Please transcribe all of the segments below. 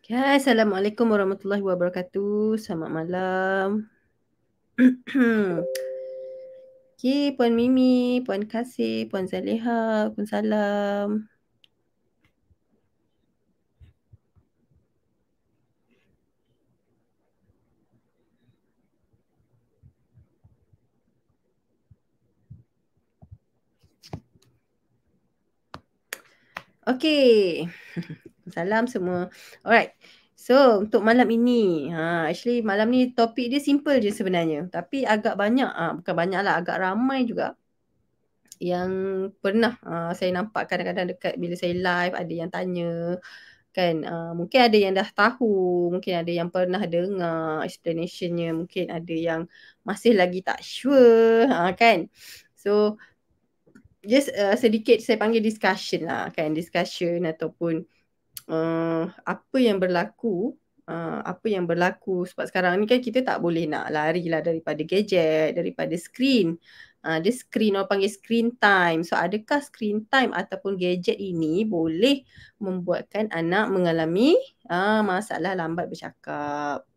Ya, Assalamualaikum warahmatullahi wabarakatuh. Selamat malam. Okey, Puan Mimi, Puan Kasih, Puan Zaliha, Waalaikumsalam. Okey. Salam semua. Alright. So, untuk malam ini, actually malam ni topik dia simple je sebenarnya. Tapi agak banyak, bukan banyaklah, agak ramai juga yang pernah saya nampak kadang-kadang dekat bila saya live ada yang tanya kan. Mungkin ada yang dah tahu, mungkin ada yang pernah dengar explanation-nya, mungkin ada yang masih lagi tak sure, kan. So, just sedikit saya panggil discussion lah kan, discussion ataupun apa yang berlaku, sebab sekarang ni kan kita tak boleh nak lari lah daripada gadget, daripada skrin. Dia skrin, orang panggil screen time. So, adakah screen time ataupun gadget ini boleh membuatkan anak mengalami masalah lambat bercakap?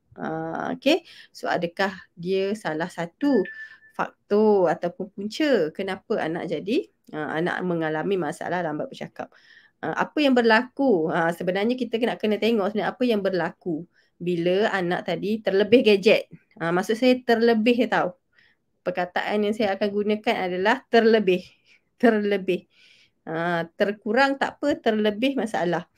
Okay. So, adakah dia salah satu faktor ataupun punca kenapa anak jadi anak mengalami masalah lambat bercakap? Apa yang berlaku, sebenarnya kita kena tengok sebenarnya apa yang berlaku bila anak tadi terlebih gadget. Maksud saya terlebih tau. Perkataan yang saya akan gunakan adalah terlebih. Terlebih. Terkurang tak apa, terlebih masalah.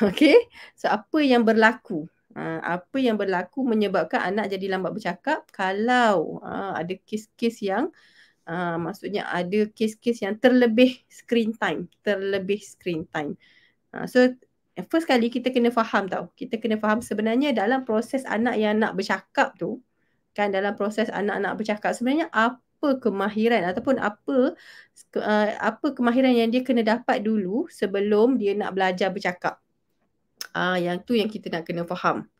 Okey. So, apa yang berlaku? Apa yang berlaku menyebabkan anak jadi lambat bercakap kalau ada kes-kes yang maksudnya ada kes-kes yang terlebih screen time. Terlebih screen time. So, first kali kita kena faham tau. Kita kena faham sebenarnya dalam proses anak yang nak bercakap tu, kan, dalam proses anak nak bercakap sebenarnya apa kemahiran ataupun apa kemahiran yang dia kena dapat dulu sebelum dia nak belajar bercakap. Yang tu yang kita nak kena faham.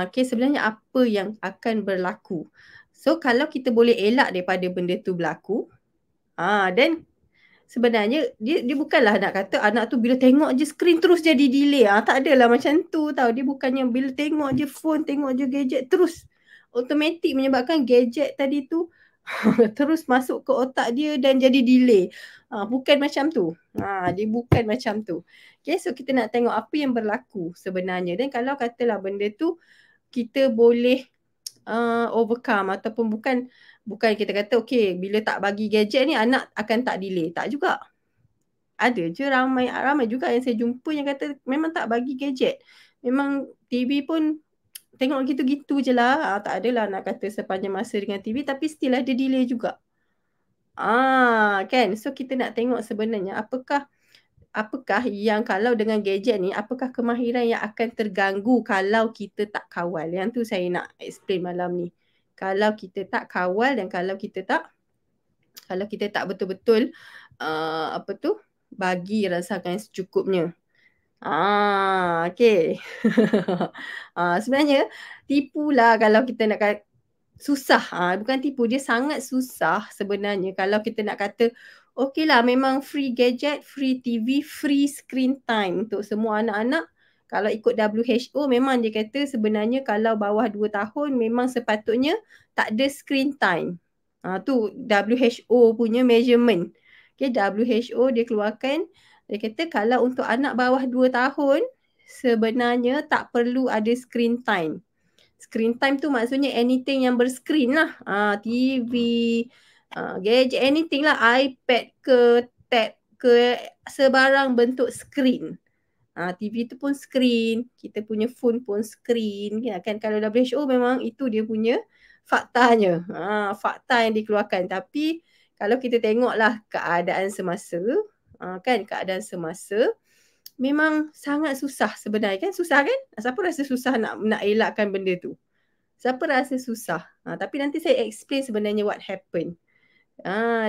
Okay, sebenarnya apa yang akan berlaku. So, kalau kita boleh elak daripada benda tu berlaku, then sebenarnya dia bukanlah nak kata anak tu bila tengok je skrin terus jadi delay. Tak adalah macam tu tau. Dia bukannya bila tengok je phone, tengok je gadget terus automatik menyebabkan gadget tadi tu terus masuk ke otak dia dan jadi delay. Bukan macam tu. Dia bukan macam tu. Okay, so kita nak tengok apa yang berlaku sebenarnya. Dan kalau katalah benda tu kita boleh overcome ataupun bukan kita kata okey bila tak bagi gadget ni anak akan tak delay. Tak juga. Ada je ramai juga yang saya jumpa yang kata memang tak bagi gadget. Memang TV pun tengok gitu-gitu je lah. Tak adalah nak kata sepanjang masa dengan TV tapi still ada delay juga. Kan. So kita nak tengok sebenarnya apakah yang kalau dengan gadget ni apakah kemahiran yang akan terganggu kalau kita tak kawal. Yang tu saya nak explain malam ni. Kalau kita tak kawal dan kalau kita tak betul-betul bagi rasakan secukupnya. Okay. Sebenarnya tipulah kalau kita nak kata susah. Bukan tipu, dia sangat susah sebenarnya kalau kita nak kata okey lah memang free gadget, free TV, free screen time untuk semua anak-anak. Kalau ikut WHO memang dia kata sebenarnya kalau bawah 2 tahun memang sepatutnya tak ada screen time. Tu WHO punya measurement. Okay, WHO dia keluarkan, dia kata kalau untuk anak bawah 2 tahun sebenarnya tak perlu ada screen time. Screen time tu maksudnya anything yang berskrin lah. TV, gadget, anything lah. iPad ke, tab ke, sebarang bentuk skrin. TV tu pun skrin, kita punya phone pun skrin. Ya, kan kalau WHO memang itu dia punya faktanya. Fakta yang dikeluarkan. Tapi kalau kita tengoklah keadaan semasa, keadaan semasa, memang sangat susah sebenarnya kan. Susah kan? Siapa rasa susah nak elakkan benda tu? Siapa rasa susah? Tapi nanti saya explain sebenarnya what happen.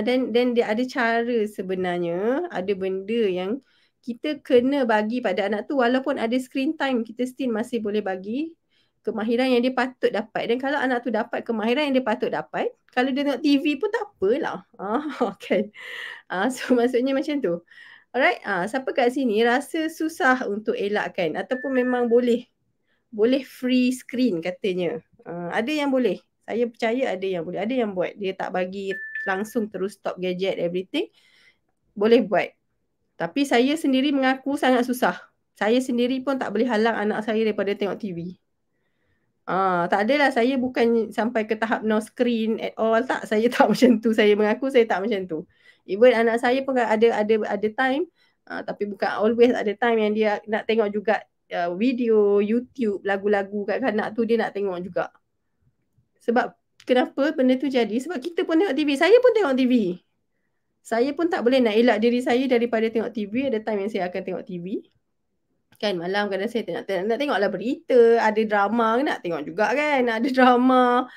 Dan dia ada cara sebenarnya, ada benda yang kita kena bagi pada anak tu walaupun ada screen time, kita still masih boleh bagi kemahiran yang dia patut dapat. Dan kalau anak tu dapat kemahiran yang dia patut dapat, kalau dia tengok TV pun tak apalah. Kan. So maksudnya macam tu. Alright, siapa kat sini rasa susah untuk elakkan ataupun memang boleh free screen katanya. Ada yang boleh. Saya percaya ada yang boleh. Ada yang buat. Dia tak bagi langsung terus stop gadget everything. Boleh buat. Tapi saya sendiri mengaku sangat susah. Saya sendiri pun tak boleh halang anak saya daripada tengok TV. Tak adalah, saya bukan sampai ke tahap no screen at all, tak. Saya tak macam tu. Saya mengaku saya tak macam tu. Even anak saya pun ada time, tapi bukan always ada time yang dia nak tengok juga video, YouTube, lagu-lagu kat kanak tu dia nak tengok juga. Sebab kenapa benda tu jadi? Sebab kita pun tengok TV. Saya pun tengok TV. Saya pun tak boleh nak elak diri saya daripada tengok TV. Ada time yang saya akan tengok TV. Kan malam kadang saya nak tengoklah berita, ada drama, nak tengok juga kan, ada drama.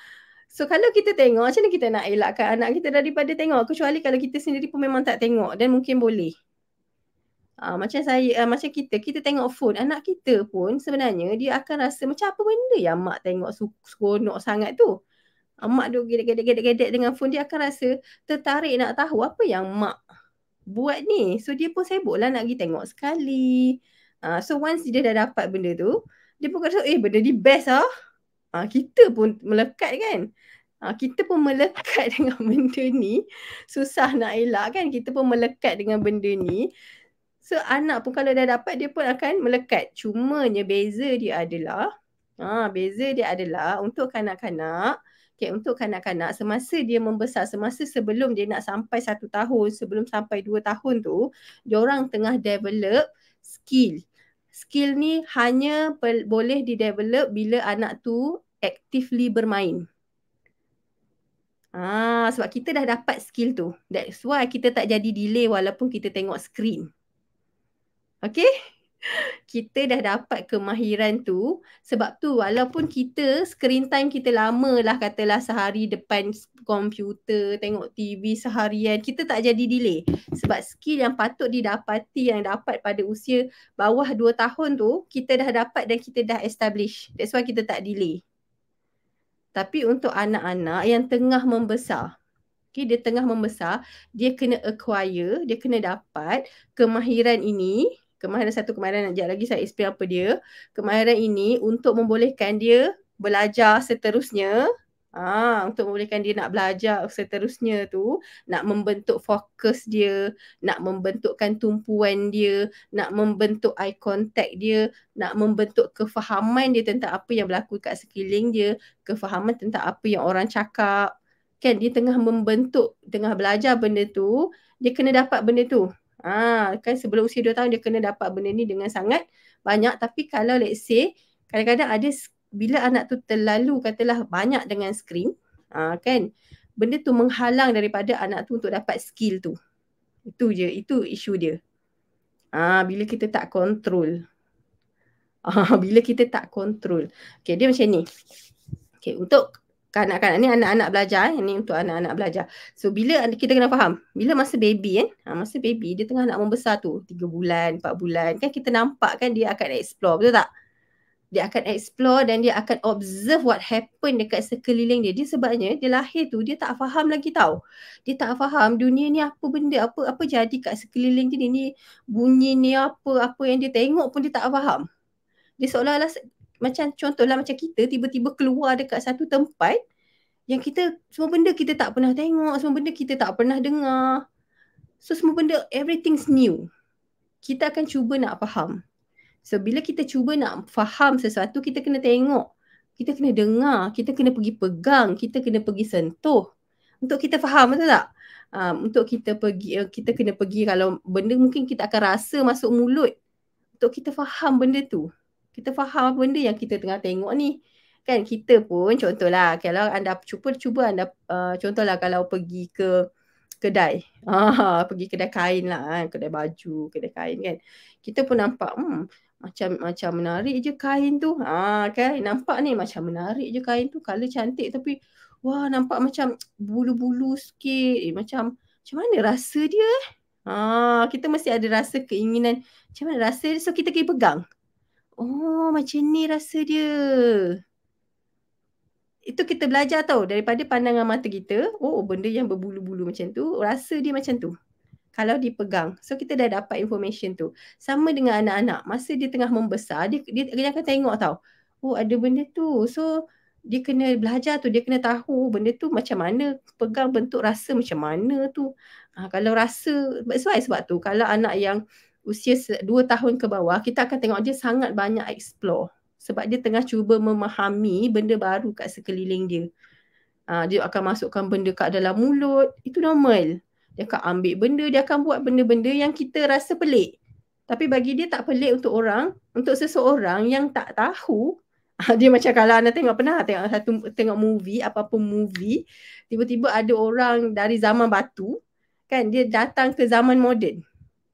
So kalau kita tengok, macam mana kita nak elakkan anak kita daripada tengok? Kecuali kalau kita sendiri pun memang tak tengok dan mungkin boleh. Macam saya, macam kita tengok phone, anak kita pun sebenarnya dia akan rasa macam apa benda yang mak tengok seronok sangat tu. Mak duk gedek-gedek dengan phone, dia akan rasa tertarik nak tahu apa yang mak buat ni. So dia pun sibuk lah nak pergi tengok sekali. So once dia dah dapat benda tu, dia pun rasa benda ni best lah. Kita pun melekat kan. Kita pun melekat dengan benda ni. Susah nak elak kan. Kita pun melekat dengan benda ni. So anak pun kalau dah dapat, dia pun akan melekat. Cumanya beza dia adalah untuk kanak-kanak, untuk kanak-kanak semasa dia membesar, semasa sebelum dia nak sampai 1 tahun, sebelum sampai 2 tahun tu, diorang tengah develop skill. Skill ni hanya boleh didevelop bila anak tu actively bermain. Sebab kita dah dapat skill tu. That's why kita tak jadi delay walaupun kita tengok screen. Okay? Kita dah dapat kemahiran tu. Sebab tu walaupun kita screen time kita lama lah, katalah sehari depan komputer, tengok TV seharian, kita tak jadi delay. Sebab skill yang patut didapati, yang dapat pada usia bawah 2 tahun tu, kita dah dapat dan kita dah establish. That's why kita tak delay. Tapi untuk anak-anak yang tengah membesar, dia tengah membesar, dia kena acquire, dia kena dapat kemahiran ini. Kemahiran sekejap lagi saya explain apa dia. Kemahiran ini untuk membolehkan dia belajar seterusnya. Untuk membolehkan dia nak belajar seterusnya tu, nak membentuk fokus dia, nak membentukkan tumpuan dia, nak membentuk eye contact dia, nak membentuk kefahaman dia tentang apa yang berlaku kat sekeliling dia, kefahaman tentang apa yang orang cakap. Kan dia tengah membentuk, tengah belajar benda tu, dia kena dapat benda tu. Kan sebelum usia 2 tahun dia kena dapat benda ni dengan sangat banyak. Tapi kalau let's say kadang-kadang ada, bila anak tu terlalu katalah banyak dengan screen, kan benda tu menghalang daripada anak tu untuk dapat skill tu. Itu je, itu isu dia. Bila kita tak kontrol. Bila kita tak kontrol. Okay, dia macam ni. Okay, untuk kanak-kanak ni, anak-anak belajar. Ni untuk anak-anak belajar. So bila kita kena faham, bila masa baby kan, masa baby dia tengah nak membesar tu, 3 bulan, 4 bulan, kan kita nampak kan dia akan explore, betul tak? Dia akan explore dan dia akan observe what happen dekat sekeliling dia. Dia sebabnya dia lahir tu dia tak faham lagi tau. Dia tak faham dunia ni apa benda, apa jadi kat sekeliling dia ni, bunyi ni apa yang dia tengok pun dia tak faham. Dia seolah-olah macam contohlah macam kita tiba-tiba keluar dekat satu tempat yang kita, semua benda kita tak pernah tengok, semua benda kita tak pernah dengar. So semua benda, everything's new. Kita akan cuba nak faham. So bila kita cuba nak faham sesuatu, kita kena tengok, kita kena dengar, kita kena pergi pegang, kita kena pergi sentuh untuk kita faham, betul tak? Untuk kita pergi, kita kena pergi, kalau benda mungkin kita akan rasa masuk mulut, untuk kita faham benda tu. Kita faham benda yang kita tengah tengok ni. Kan kita pun contohlah, kalau anda cuba anda contohlah kalau pergi ke kedai. Pergi kedai kain lah, kedai baju, kedai kain kan. Kita pun nampak macam menarik je kain tu. Kan nampak ni macam menarik je kain tu, color cantik tapi wah nampak macam bulu-bulu sikit. Macam mana rasa dia? Kita mesti ada rasa keinginan macam mana rasa dia, so kita pergi pegang. Oh, macam ni rasa dia. Itu kita belajar tau daripada pandangan mata kita. Oh, benda yang berbulu-bulu macam tu, rasa dia macam tu. kalau dipegang. So kita dah dapat information tu. Sama dengan anak-anak, masa dia tengah membesar, dia akan tengok tau. Oh, ada benda tu. So dia kena belajar tu, dia kena tahu benda tu macam mana, pegang bentuk rasa macam mana tu. Kalau rasa, sebab tu kalau anak yang usia 2 tahun ke bawah, kita akan tengok dia sangat banyak explore. Sebab dia tengah cuba memahami benda baru kat sekeliling dia. Dia akan masukkan benda kat dalam mulut. Itu normal. Dia akan ambil benda, dia akan buat benda-benda yang kita rasa pelik. Tapi bagi dia tak pelik untuk orang, untuk seseorang yang tak tahu, dia macam kalau anda pernah tengok movie, apa-apa movie, tiba-tiba ada orang dari zaman batu, kan, dia datang ke zaman moden.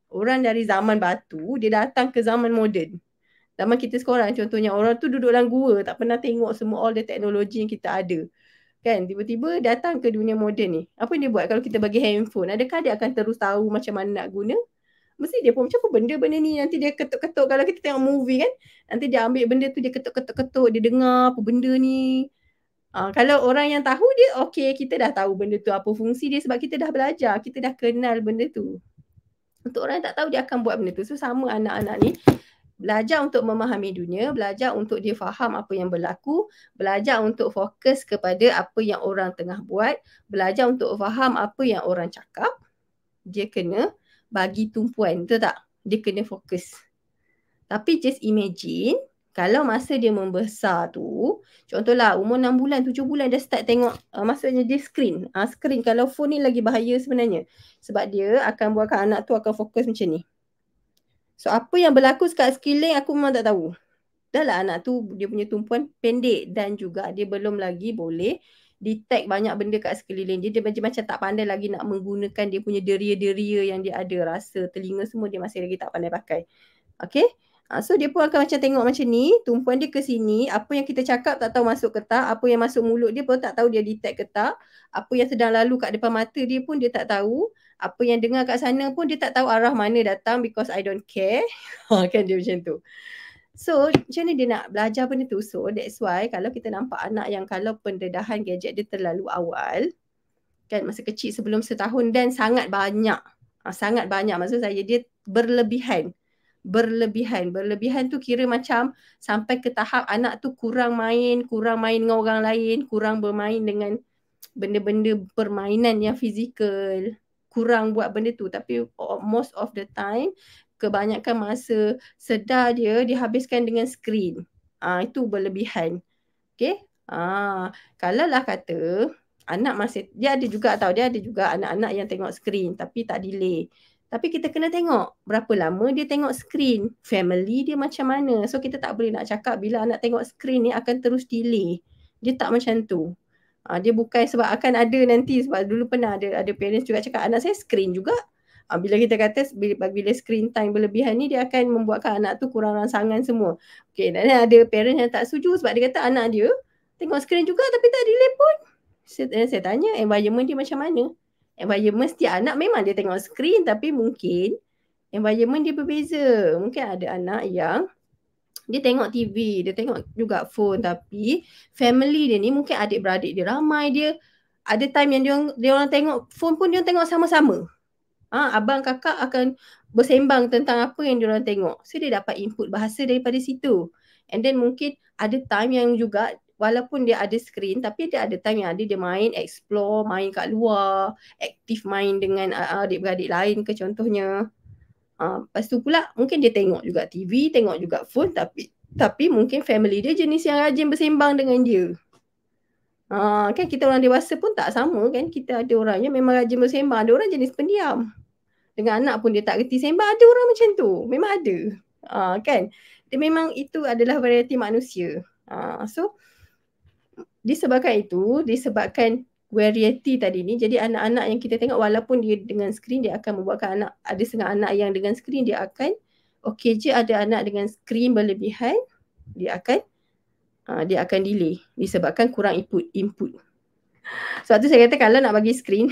Orang dari zaman batu, dia datang ke zaman moden. Zaman kita sekarang, contohnya orang tu duduk dalam gua, tak pernah tengok semua all the teknologi yang kita ada. Kan, tiba-tiba datang ke dunia moden ni. Apa dia buat kalau kita bagi handphone? Adakah dia akan terus tahu macam mana nak guna? Mesti dia pun macam apa benda-benda ni. Nanti dia ketuk-ketuk. Kalau kita tengok movie kan, nanti dia ambil benda tu, dia ketuk-ketuk-ketuk, dia dengar apa benda ni. Kalau orang yang tahu dia, okay, kita dah tahu benda tu apa fungsi dia sebab kita dah belajar, kita dah kenal benda tu. Untuk orang yang tak tahu, dia akan buat benda tu. So sama anak-anak ni, belajar untuk memahami dunia, belajar untuk dia faham apa yang berlaku, belajar untuk fokus kepada apa yang orang tengah buat, belajar untuk faham apa yang orang cakap. Dia kena bagi tumpuan, betul tak? Dia kena fokus. Tapi just imagine, kalau masa dia membesar tu, contohlah umur 6 bulan, 7 bulan dah start tengok, maksudnya dia screen. Screen, kalau phone ni lagi bahaya sebenarnya. Sebab dia akan buatkan anak tu akan fokus macam ni. So apa yang berlaku kat sekeliling aku memang tak tahu. Dah lah anak tu dia punya tumpuan pendek dan juga dia belum lagi boleh detect banyak benda kat sekeliling dia. Dia macam tak pandai lagi nak menggunakan dia punya deria-deria yang dia ada, rasa, telinga semua dia masih lagi tak pandai pakai. Okay? So dia pun akan macam tengok macam ni, tumpuan dia ke sini, apa yang kita cakap tak tahu masuk ke tak, apa yang masuk mulut dia pun tak tahu dia detect ke tak, apa yang sedang lalu kat depan mata dia pun dia tak tahu, apa yang dengar kat sana pun dia tak tahu arah mana datang because I don't care. Kan dia macam tu. So macam mana dia nak belajar benda tu? So that's why kalau kita nampak anak yang kalau pendedahan gadget dia terlalu awal, kan masa kecil sebelum setahun dan sangat banyak maksud saya dia berlebihan tu kira macam sampai ke tahap anak tu kurang main dengan orang lain, kurang bermain dengan benda-benda permainan yang fizikal, kurang buat benda tu. Tapi most of the time, kebanyakan masa sedar dia dihabiskan dengan skrin. Itu berlebihan. Okay. Kalau lah kata anak masih, dia ada juga anak-anak yang tengok skrin tapi tak delay. Tapi kita kena tengok berapa lama dia tengok skrin, family dia macam mana. So kita tak boleh nak cakap bila anak tengok skrin ni akan terus delay. Dia tak macam tu. Dia bukan sebab akan ada nanti, sebab dulu pernah ada parents juga cakap anak saya skrin juga. Bila kita kata bila screen time berlebihan ni dia akan membuatkan anak tu kurang rangsangan semua. Okay, dan ada parents yang tak setuju sebab dia kata anak dia tengok skrin juga tapi tak delay pun. Saya tanya environment dia macam mana? Environment setiap anak memang dia tengok skrin tapi mungkin environment dia berbeza. Mungkin ada anak yang dia tengok TV, dia tengok juga phone tapi family dia ni mungkin adik-beradik dia ramai, dia ada time yang dia orang tengok phone pun dia tengok sama-sama. Abang kakak akan bersembang tentang apa yang dia orang tengok. So dia dapat input bahasa daripada situ. And then mungkin ada time yang juga walaupun dia ada skrin tapi dia ada time yang dia main, explore, main kat luar, aktif main dengan adik-beradik lain ke contohnya. Lepas tu pula mungkin dia tengok juga TV, tengok juga phone tapi mungkin family dia jenis yang rajin bersembang dengan dia. Kan kita orang dewasa pun tak sama kan. Kita ada orang yang memang rajin bersembang, ada orang jenis pendiam. Dengan anak pun dia tak reti sembang, ada orang macam tu. Memang ada. Kan? Dia memang itu adalah variety manusia. So disebabkan variety tadi ni, jadi anak-anak yang kita tengok walaupun dia dengan skrin, dia akan membuatkan ada setengah anak yang dengan skrin dia akan okey je, ada anak dengan skrin berlebihan dia akan delay disebabkan kurang input. Sebab tu saya kata kalau nak bagi skrin,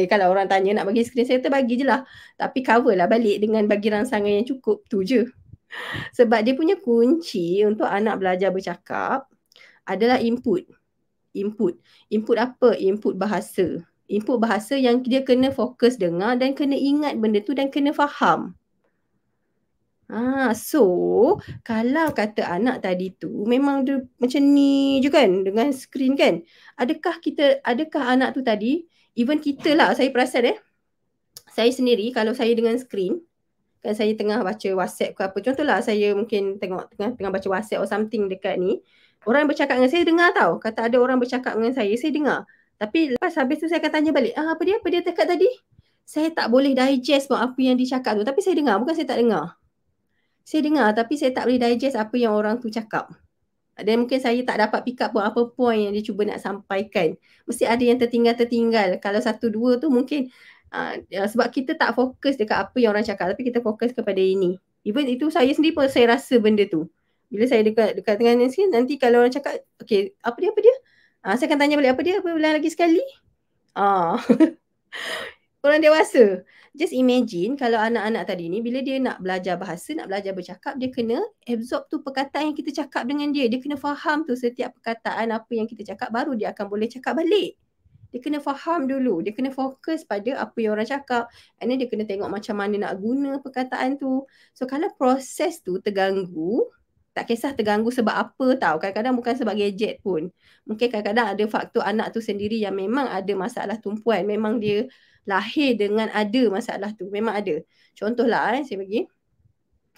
kalau orang tanya nak bagi skrin, saya kata bagi je lah. Tapi cover lah balik dengan bagi rangsangan yang cukup, tu je. Sebab dia punya kunci untuk anak belajar bercakap adalah input. Input apa? Input bahasa. Input bahasa yang dia kena fokus dengar dan kena ingat benda tu dan kena faham. So kalau kata anak tadi tu memang dia macam ni je kan dengan skrin kan. Adakah anak tu tadi, even kita lah, saya perasan saya sendiri kalau saya dengan skrin, kan saya tengah baca WhatsApp ke apa, contohlah saya mungkin tengah baca WhatsApp or something dekat ni, orang bercakap dengan saya dengar tau, kata ada orang bercakap dengan saya dengar. Tapi lepas habis tu saya akan tanya balik, apa dia cakap tadi? Saya tak boleh digest pun apa yang dia cakap tu, tapi saya dengar, bukan saya tak dengar. Saya dengar tapi saya tak boleh digest apa yang orang tu cakap. Dan mungkin saya tak dapat pick up pun apa point yang dia cuba nak sampaikan. Mesti ada yang tertinggal. Kalau satu dua tu mungkin sebab kita tak fokus dekat apa yang orang cakap, tapi kita fokus kepada ini. Even itu saya sendiri pun saya rasa benda tu. Bila saya dekat dengan ni, nanti kalau orang cakap, okay, apa dia? Saya akan tanya balik, apa dia? Apa ulang lagi sekali? Orang dewasa. Just imagine kalau anak-anak tadi ni bila dia nak belajar bahasa, nak belajar bercakap, dia kena absorb tu perkataan yang kita cakap dengan dia. Dia kena faham tu setiap perkataan apa yang kita cakap, baru dia akan boleh cakap balik. Dia kena faham dulu. Dia kena fokus pada apa yang orang cakap. And then dia kena tengok macam mana nak guna perkataan tu. So kalau proses tu terganggu, tak kisah terganggu sebab apa tau. Kadang-kadang bukan sebab gadget pun. Mungkin kadang-kadang ada faktor anak tu sendiri yang memang ada masalah tumpuan. Memang dia lahir dengan ada masalah tu. Memang ada. Contohlah saya bagi.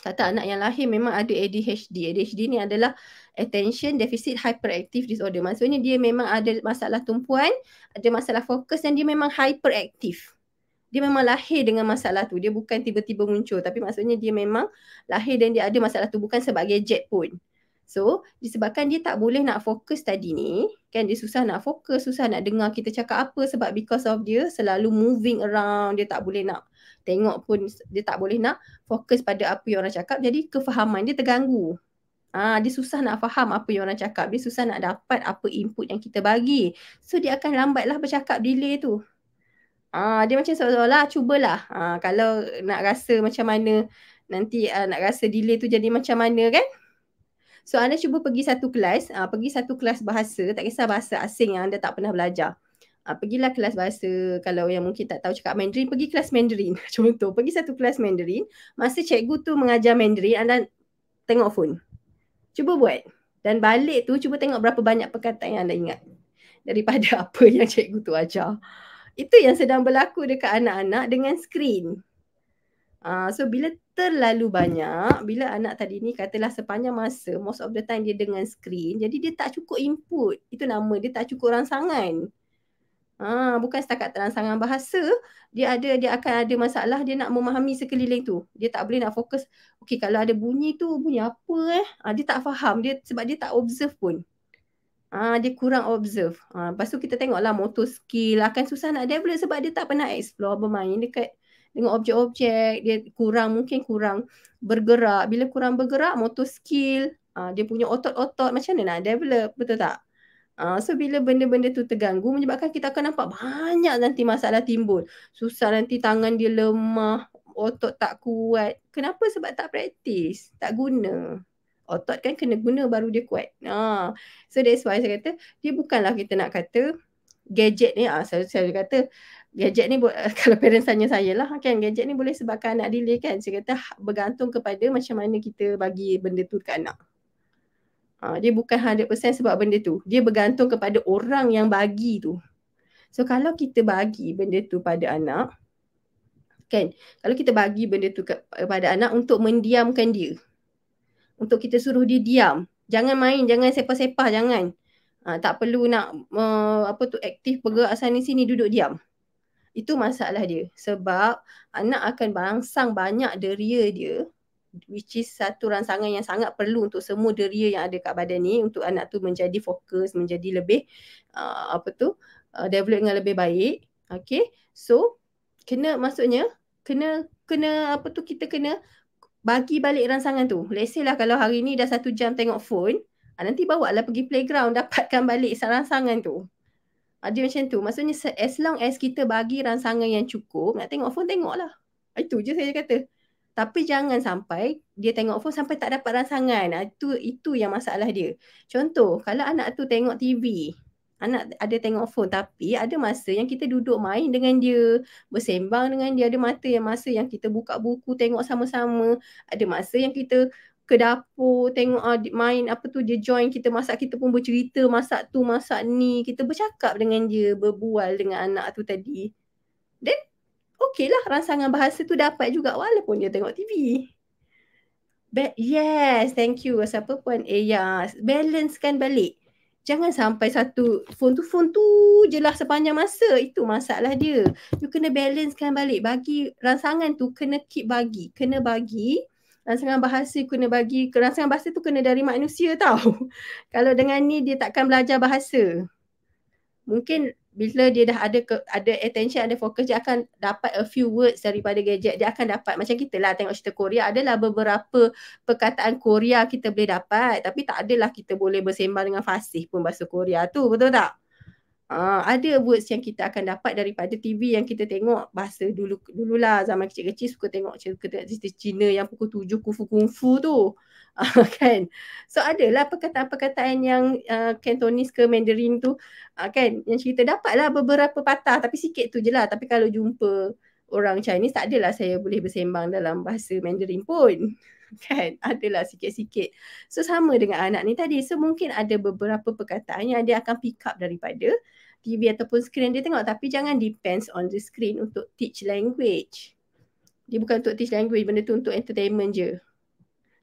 Kata anak yang lahir memang ada ADHD. ADHD ni adalah Attention Deficit Hyperactive Disorder. Maksudnya dia memang ada masalah tumpuan, ada masalah fokus dan dia memang hyperaktif. Dia memang lahir dengan masalah tu. Dia bukan tiba-tiba muncul. Tapi maksudnya dia memang lahir dan dia ada masalah tu. Bukan sebab gadget pun. So, disebabkan dia tak boleh nak fokus tadi ni, kan dia susah nak fokus, susah nak dengar kita cakap apa sebab because of dia selalu moving around, dia tak boleh nak tengok pun, dia tak boleh nak fokus pada apa yang orang cakap, jadi kefahaman dia terganggu. Dia susah nak faham apa yang orang cakap, dia susah nak dapat apa input yang kita bagi. So, dia akan lambatlah bercakap, delay tu. Dia macam seolah-olah cubalah. Kalau nak rasa macam mana, nanti nak rasa delay tu jadi macam mana kan? So anda cuba pergi satu kelas bahasa, tak kisah bahasa asing yang anda tak pernah belajar. Pergilah kelas bahasa, kalau yang mungkin tak tahu cakap Mandarin, pergi kelas Mandarin. Contoh, pergi satu kelas Mandarin, masa cikgu tu mengajar Mandarin, anda tengok phone. Cuba buat. Dan balik tu, cuba tengok berapa banyak perkataan yang anda ingat daripada apa yang cikgu tu ajar. Itu yang sedang berlaku dekat anak-anak dengan skrin. So bila terlalu banyak, bila anak tadi ni katalah sepanjang masa, most of the time dia dengan skrin, jadi dia tak cukup input. Itu nama dia tak cukup rangsangan. Bukan setakat rangsangan bahasa, dia akan ada masalah, dia nak memahami sekeliling tu. Dia tak boleh nak fokus, okay kalau ada bunyi tu, bunyi apa dia tak faham, sebab dia tak observe pun. Dia kurang observe. Lepas tu kita tengoklah motor skill akan susah nak develop sebab dia tak pernah explore bermain dekat dengan objek-objek, dia mungkin kurang bergerak. Bila kurang bergerak, motor skill, dia punya otot-otot macam mana nak develop, betul tak? So bila benda-benda tu terganggu, menyebabkan kita akan nampak banyak nanti masalah timbul. Susah nanti tangan dia lemah, otot tak kuat. Kenapa? Sebab tak praktis, tak guna. Otot kan kena guna baru dia kuat. So that's why saya kata, dia bukanlah kita nak kata gadget ni, saya kata gadget ni kalau parents tanya saya lah kan, gadget ni boleh sebabkan anak delay kan. Saya kata bergantung kepada macam mana kita bagi benda tu ke anak. Dia bukan 100% sebab benda tu. Dia bergantung kepada orang yang bagi tu. So kalau kita bagi benda tu pada anak, kan, kalau kita bagi benda tu kepada anak untuk mendiamkan dia, untuk kita suruh dia diam, jangan main, jangan sepah-sepah, jangan. Tak perlu nak aktif bergerak sana sini, duduk diam. Itu masalah dia. Sebab anak akan berangsang banyak deria dia, which is satu rangsangan yang sangat perlu untuk semua deria yang ada kat badan ni, untuk anak tu menjadi fokus, menjadi lebih develop dengan lebih baik. Okay. So, maksudnya kita kena bagi balik rangsangan tu. Let's say lah kalau hari ni dah 1 jam tengok phone, nanti bawa lah pergi playground, dapatkan balik rangsangan tu. Dia macam tu. Maksudnya as long as kita bagi rangsangan yang cukup, nak tengok phone, tengoklah. Itu je saya kata. Tapi jangan sampai dia tengok phone sampai tak dapat rangsangan. Itu yang masalah dia. Contoh, kalau anak tu tengok TV, Anak ada tengok phone, tapi ada masa yang kita duduk main dengan dia, bersembang dengan dia. Ada masa yang kita buka buku, tengok sama-sama. Ada masa yang kita ke dapur, tengok main apa tu, dia join kita masak, kita pun bercerita masak tu, masak ni. Kita bercakap dengan dia, berbual dengan anak tu tadi. Then, okey lah, rangsangan bahasa tu dapat juga walaupun dia tengok TV. Yes, thank you. Siapa pun, ya, balancekan balik. Jangan sampai satu phone tu je lah sepanjang masa. Itu masalah dia. You kena balancekan balik. Bagi rangsangan tu kena keep bagi. Kena bagi. Rangsangan bahasa kena bagi. Rangsangan bahasa tu kena dari manusia tau. Kalau dengan ni dia takkan belajar bahasa. Mungkin bila dia dah ada attention, ada fokus, dia akan dapat a few words daripada gadget. Dia akan dapat, macam kita lah tengok cerita Korea, adalah beberapa perkataan Korea kita boleh dapat, tapi tak adalah kita boleh bersembang dengan fasih pun bahasa Korea tu, betul tak? Ada words yang kita akan dapat daripada TV yang kita tengok bahasa dululah zaman kecil-kecil suka tengok cerita Cina yang pukul 7 kungfu tu. Kan? So adalah perkataan-perkataan yang Cantonese ke Mandarin tu kan, yang cerita dapatlah beberapa patah, tapi sikit tu je lah. Tapi kalau jumpa orang Chinese, tak adalah saya boleh bersembang dalam bahasa Mandarin pun. Kan, adalah sikit-sikit. So sama dengan anak ni tadi. So mungkin ada beberapa perkataan yang dia akan pick up daripada TV ataupun skrin dia tengok, tapi jangan depends on the screen untuk teach language. Dia bukan untuk teach language, benda tu untuk entertainment je.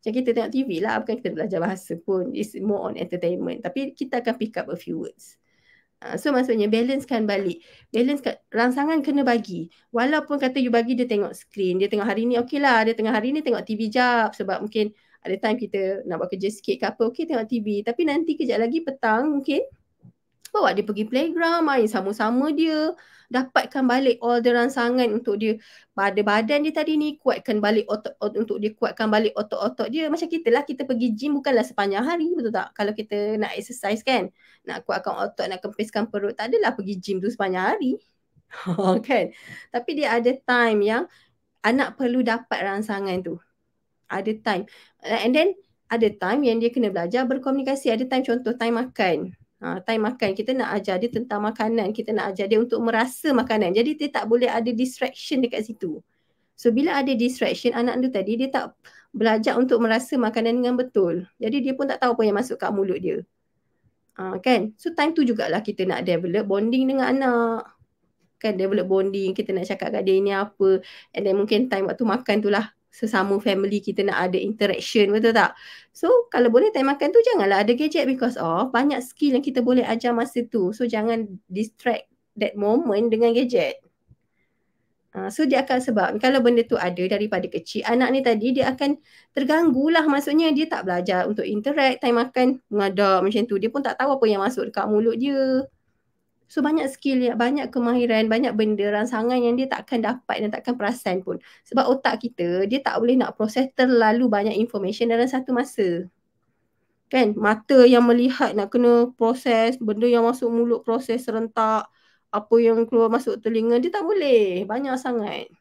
Macam kita tengok TV lah, bukan kita belajar bahasa pun. It's more on entertainment. Tapi kita akan pick up a few words. So maksudnya balancekan balik. Rangsangan kena bagi. Walaupun kata you bagi dia tengok skrin, dia tengok hari ni okey lah, dia tengok hari ni tengok TV jap, sebab mungkin ada time kita nak buat kerja sikit ke apa, okey tengok TV. Tapi nanti kejap lagi petang mungkin bawa dia pergi playground, main sama-sama dia, dapatkan balik all the rangsangan untuk dia pada badan dia tadi ni, kuatkan balik untuk dia kuatkan balik otot-otot dia. Macam kita lah, kita pergi gym bukanlah sepanjang hari, betul tak? Kalau kita nak exercise kan, nak kuatkan otot, nak kempiskan perut, tak adalah pergi gym tu sepanjang hari. Kan? Tapi dia ada time yang anak perlu dapat rangsangan tu. Ada time. And then ada time yang dia kena belajar berkomunikasi. Ada time, contoh time makan. Time makan, kita nak ajar dia tentang makanan, kita nak ajar dia untuk merasa makanan. Jadi dia tak boleh ada distraction dekat situ. So bila ada distraction, anak tu tadi dia tak belajar untuk merasa makanan dengan betul. Jadi dia pun tak tahu apa yang masuk kat mulut dia. Kan? So time tu jugalah kita nak develop bonding dengan anak. Kan, develop bonding, kita nak cakap kat dia ini apa. And then mungkin time waktu makan tu lah, sesama family kita nak ada interaction, betul tak? So kalau boleh time makan tu janganlah ada gadget, because of banyak skill yang kita boleh ajar masa tu. So jangan distract that moment dengan gadget. So dia akan, sebab kalau benda tu ada daripada kecil, anak ni tadi dia akan terganggu lah. Maksudnya dia tak belajar untuk interact, time makan mengadap macam tu, dia pun tak tahu apa yang masuk dekat mulut dia. So banyak skill, banyak kemahiran, banyak benda, rangsangan yang dia takkan dapat dan takkan perasan pun. Sebab otak kita, dia tak boleh nak proses terlalu banyak information dalam satu masa. Kan, mata yang melihat nak kena proses, benda yang masuk mulut proses serentak, apa yang keluar masuk telinga, dia tak boleh, banyak sangat.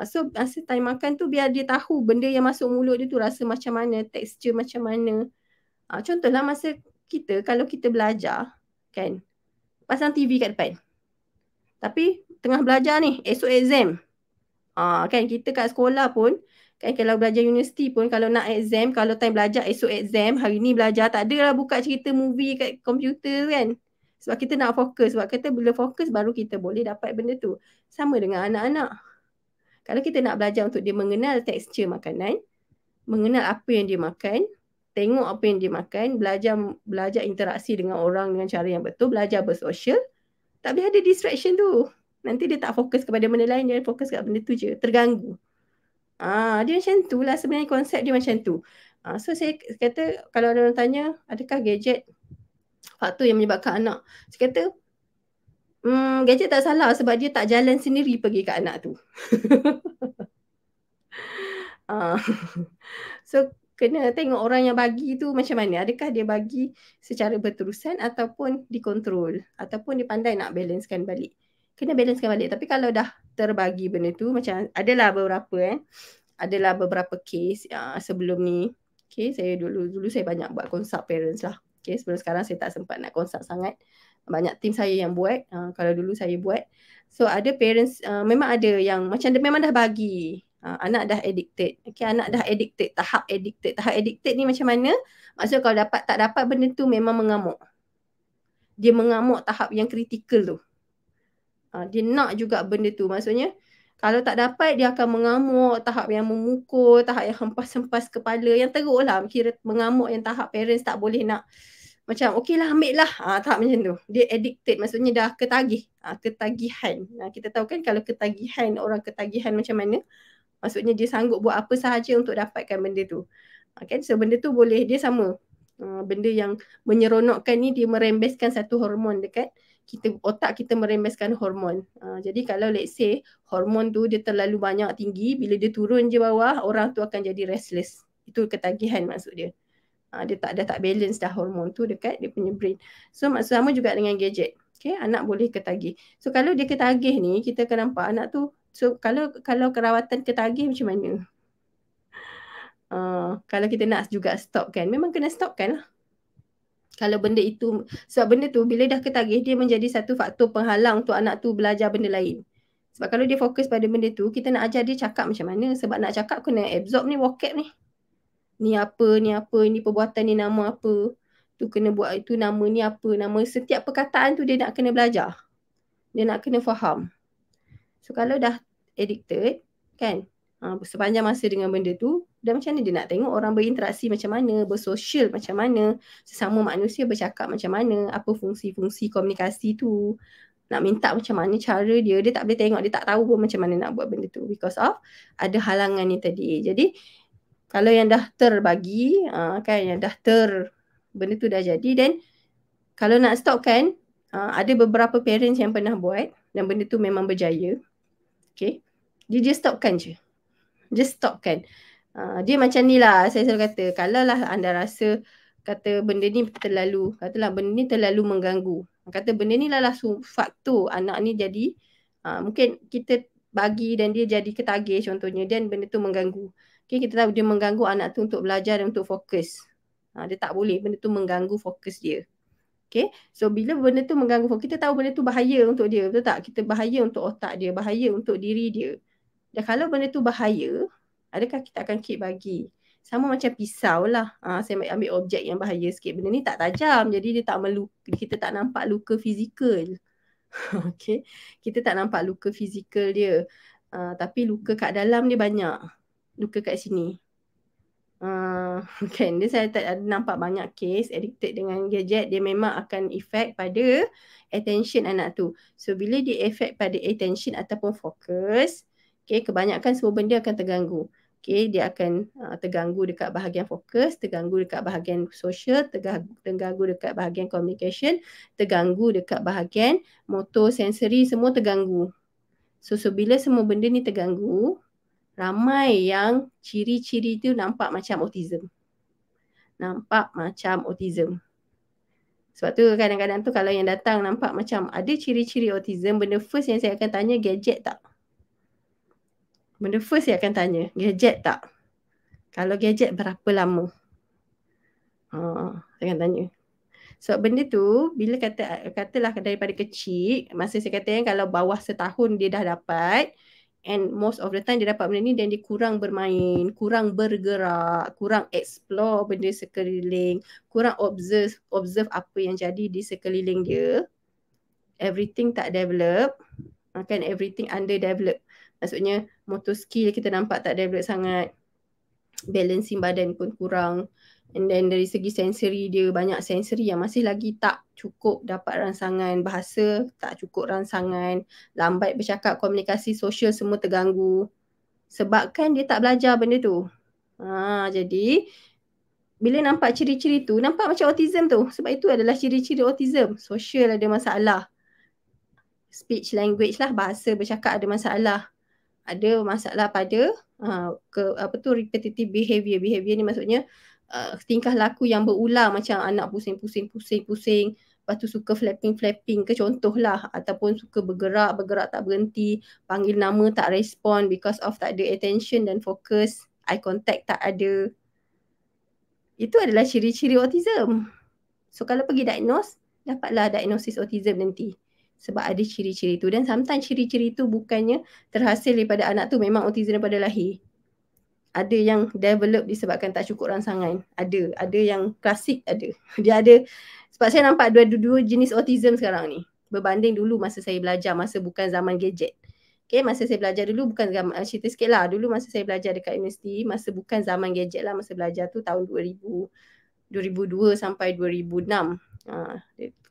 So masa time makan tu biar dia tahu benda yang masuk mulut dia tu rasa macam mana, tekstur macam mana. Contohlah masa kita, kalau kita belajar, kan, pasang TV kat depan. Tapi tengah belajar ni, esok exam. Kan kita kat sekolah pun, kan kalau belajar universiti pun, kalau nak exam, kalau time belajar esok exam, hari ni belajar, tak adalah buka cerita movie kat komputer kan. Sebab kita nak fokus. Sebab kita bila fokus baru kita boleh dapat benda tu. Sama dengan anak-anak. Kalau kita nak belajar untuk dia mengenal tekstur makanan, mengenal apa yang dia makan, tengok apa yang dia makan, belajar interaksi dengan orang dengan cara yang betul, belajar bersosial, tak boleh ada distraction tu. Nanti dia tak fokus kepada benda lain, dia fokus kat benda tu je, terganggu. Dia macam tu lah sebenarnya, konsep dia macam tu. So saya kata, kalau ada orang tanya, adakah gadget faktor yang menyebabkan anak? Saya kata, gadget tak salah sebab dia tak jalan sendiri pergi kat anak tu. So kena tengok orang yang bagi tu macam mana. Adakah dia bagi secara berterusan ataupun dikontrol, ataupun dia pandai nak balancekan balik. Kena balancekan balik. Tapi kalau dah terbagi benda tu, macam adalah beberapa case sebelum ni. Okay, saya dulu saya banyak buat consult parents lah. Okay, sebelum sekarang saya tak sempat nak consult sangat. Banyak tim saya yang buat. Kalau dulu saya buat. So ada parents, memang ada yang macam dia memang dah bagi. Anak dah addicted. Okay, anak dah addicted. Tahap addicted. Tahap addicted ni macam mana? Maksudnya kalau tak dapat benda tu memang mengamuk. Dia mengamuk tahap yang kritikal tu. Dia nak juga benda tu. Maksudnya kalau tak dapat dia akan mengamuk, tahap yang memukul, tahap yang hempas-hempas kepala, yang teruk lah. Kira mengamuk yang tahap parents tak boleh nak macam okey lah ambil lah. Tahap macam tu. Dia addicted, maksudnya dah ketagih. Ketagihan. Kita tahu kan kalau ketagihan, orang ketagihan macam mana, maksudnya dia sanggup buat apa sahaja untuk dapatkan benda tu. Kan? So benda tu boleh, dia sama. Benda yang menyeronokkan ni dia merembeskan satu hormon dekat kita, otak kita merembeskan hormon. Jadi kalau let's say hormon tu dia terlalu banyak tinggi, bila dia turun je bawah, orang tu akan jadi restless. Itu ketagihan maksud dia. Dia tak balance dah hormon tu dekat dia punya brain. So maksud sama juga dengan gadget. Okay, anak boleh ketagih. So kalau dia ketagih ni, kita akan nampak anak tu. So kalau kerawatan ketagih macam mana? Kalau kita nak juga stopkan, memang kena stopkan lah. Kalau benda itu, sebab benda tu bila dah ketagih, dia menjadi satu faktor penghalang untuk anak tu belajar benda lain. Sebab kalau dia fokus pada benda tu, kita nak ajar dia cakap macam mana. Sebab nak cakap kena absorb ni vocab ni. Ni apa, ini perbuatan ni nama apa. Tu kena buat, itu nama ni apa. Nama setiap perkataan tu dia nak kena belajar. Dia nak kena faham. So kalau dah addicted, kan, sepanjang masa dengan benda tu, dan macam mana dia nak tengok orang berinteraksi macam mana, bersosial macam mana, sesama manusia bercakap macam mana, apa fungsi-fungsi komunikasi tu, nak minta macam mana cara dia tak boleh tengok, dia tak tahu pun macam mana nak buat benda tu because of ada halangan ni tadi. Jadi kalau yang dah terbagi, kan, yang dah benda tu dah jadi, dan kalau nak stopkan, ada beberapa parents yang pernah buat dan benda tu memang berjaya. Okay, dia just stopkan je. Just stopkan. Dia macam ni lah, saya selalu kata, kalau lah anda rasa kata benda ni terlalu, katalah benda ni terlalu mengganggu, kata benda ni lah faktor anak ni jadi, mungkin kita bagi dan dia jadi ketagih contohnya, dan benda tu mengganggu. Okay, kita tahu dia mengganggu anak tu untuk belajar dan untuk fokus. Dia tak boleh, benda tu mengganggu fokus dia. Okay, so bila benda tu mengganggu fokus, kita tahu benda tu bahaya untuk dia, betul tak? Kita bahaya untuk otak dia, bahaya untuk diri dia. Dan kalau benda tu bahaya, adakah kita akan keep bagi? Sama macam pisau lah. Saya ambil objek yang bahaya sikit. Benda ni tak tajam. Jadi dia tak kita tak nampak luka fizikal. Okay. Kita tak nampak luka fizikal dia. Tapi luka kat dalam dia banyak. Luka kat sini. Kan, dia saya tak nampak banyak case addicted dengan gadget, dia memang akan effect pada attention anak tu. So bila dia effect pada attention ataupun fokus, okay, kebanyakan semua benda akan terganggu. Okay, dia akan terganggu dekat bahagian fokus, terganggu dekat bahagian social, terganggu dekat bahagian communication, terganggu dekat bahagian motor, sensory, semua terganggu. So bila semua benda ni terganggu, ramai yang ciri-ciri tu nampak macam autism. Nampak macam autism. Sebab tu kadang-kadang tu kalau yang datang nampak macam ada ciri-ciri autism, benda first yang saya akan tanya, gadget tak? Benda first saya akan tanya, gadget tak? Kalau gadget berapa lama? Saya akan tanya. Sebab benda tu bila katalah daripada kecil, masa saya kata kalau bawah setahun dia dah dapat, and most of the time dia dapat benda ni, dan dia kurang bermain, kurang bergerak, kurang explore benda sekeliling, kurang observe apa yang jadi di sekeliling dia, everything tak develop, kan, everything underdevelop. Maksudnya motor skill kita nampak tak develop sangat, balancing badan pun kurang, and then dari segi sensory dia, banyak sensory yang masih lagi tak cukup dapat rangsangan, bahasa tak cukup rangsangan, lambat bercakap, komunikasi sosial semua terganggu. Sebabkan dia tak belajar benda tu. Jadi bila nampak ciri-ciri tu, nampak macam autism tu. Sebab itu adalah ciri-ciri autism. Sosial ada masalah, speech language lah, bahasa bercakap ada masalah, ada masalah pada repetitive behavior. Behavior ni maksudnya tingkah laku yang berulang, macam anak pusing-pusing, lepas tu suka flapping ke contohlah, ataupun suka bergerak tak berhenti, panggil nama tak respon because of tak ada attention dan fokus, eye contact tak ada. Itu adalah ciri-ciri autism. So kalau pergi diagnose, dapatlah diagnosis autism nanti. Sebab ada ciri-ciri tu. Dan sometimes ciri-ciri tu bukannya terhasil daripada anak tu memang autism daripada lahir. Ada yang develop disebabkan tak cukup rangsangan. Ada yang klasik ada. Dia ada, sebab saya nampak dua jenis autism sekarang ni. Berbanding dulu masa saya belajar, masa bukan zaman gadget. Okay, masa saya belajar dulu bukan zaman, cerita sikit lah. Dulu masa saya belajar dekat universiti, masa bukan zaman gadget lah, masa belajar tu tahun 2002 sampai 2006.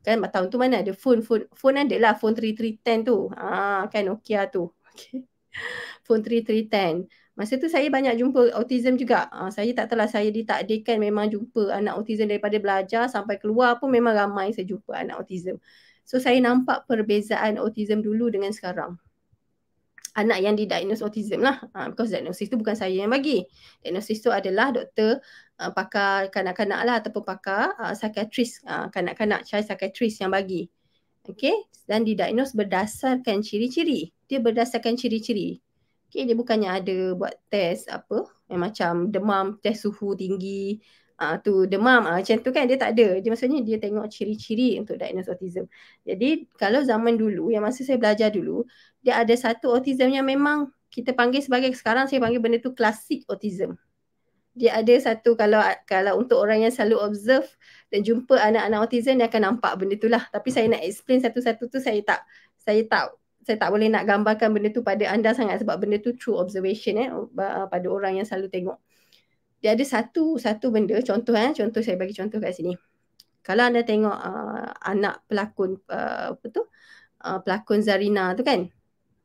Kan tahun tu mana ada phone ada lah, phone 3310 tu. Kan Nokia tu. Okay. Phone 3310. Masa tu saya banyak jumpa autism juga. Saya tak tahulah, saya ditakdirkan memang jumpa anak autism daripada belajar sampai keluar pun memang ramai saya jumpa anak autism. So saya nampak perbezaan autism dulu dengan sekarang. Anak yang didiagnose autism lah. Because diagnosis tu bukan saya yang bagi. Diagnosis tu adalah doktor, pakar kanak-kanak lah ataupun pakar psikiatris, kanak-kanak, child psikiatris yang bagi. Okay. Dan didiagnose berdasarkan ciri-ciri. Dia berdasarkan ciri-ciri. Okay, dia bukannya ada buat test apa yang macam demam, test suhu tinggi, tu demam, macam tu kan, dia tak ada. Dia maksudnya dia tengok ciri-ciri untuk diagnose autism. Jadi kalau zaman dulu, yang masa saya belajar dulu, dia ada satu autism yang memang kita panggil sebagai, sekarang saya panggil benda tu klasik autism. Dia ada satu, kalau untuk orang yang selalu observe dan jumpa anak-anak autism, dia akan nampak benda tu lah. Tapi saya nak explain satu-satu tu, saya tak boleh nak gambarkan benda tu pada anda sangat sebab benda tu true observation pada orang yang selalu tengok. Dia ada satu benda, contoh saya bagi contoh kat sini. Kalau anda tengok anak pelakon pelakon Zarina tu kan,